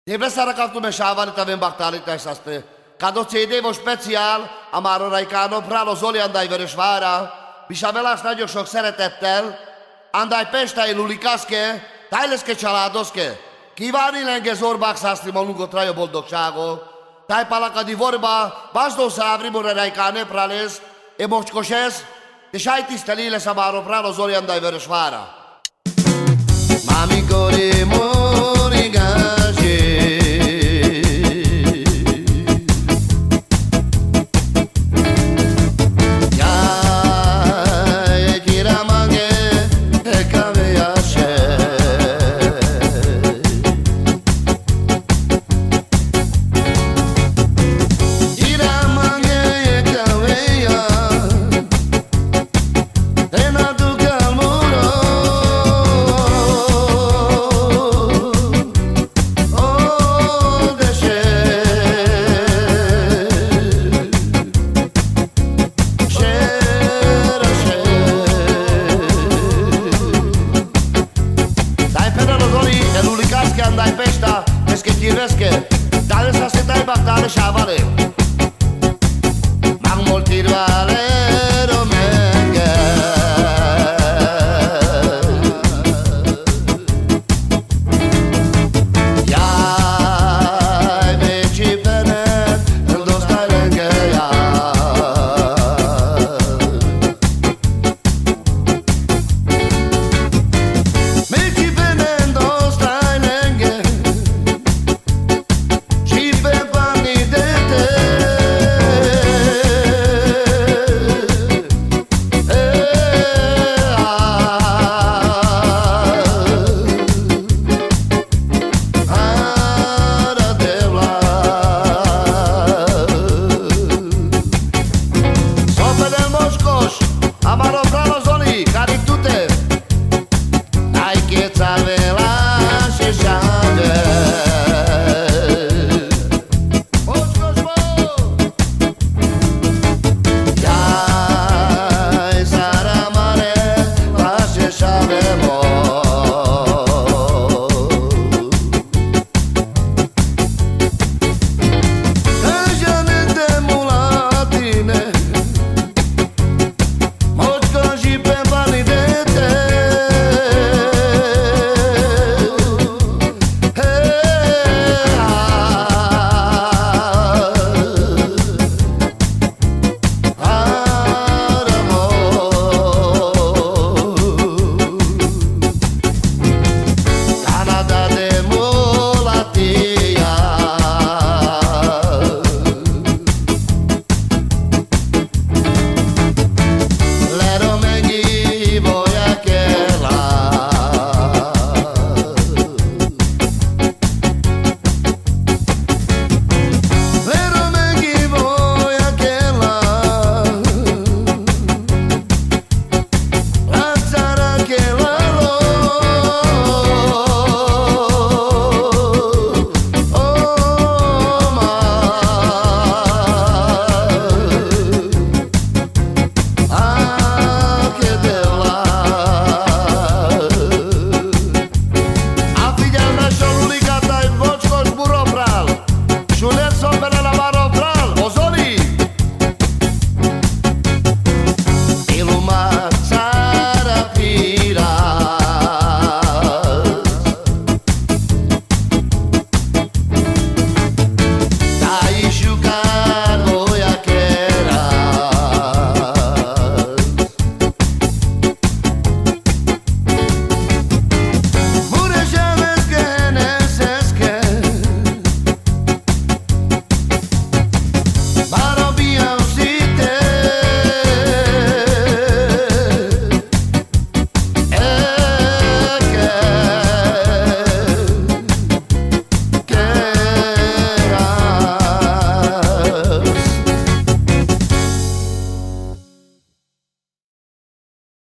Trebuie să arăcăm șavani tavem bactalita saste. Quando ci devo special, amaro raicano pralo zoli andai veresvara, bisavela stadio sok szeretettel, andai pesta e lulikaske, tajleske családoske, kívánni lenge zorbák szászli malunkot raja boldogságot, tájpalaka di vorba, bazdó szávri more raicane prales, e mocskoses, de sajtiszte léles amaro pralo zoli andai veresvara. Mami kori mori gaje. Andai pesta, es que tienes que, dale esa seta y bactale, chavales.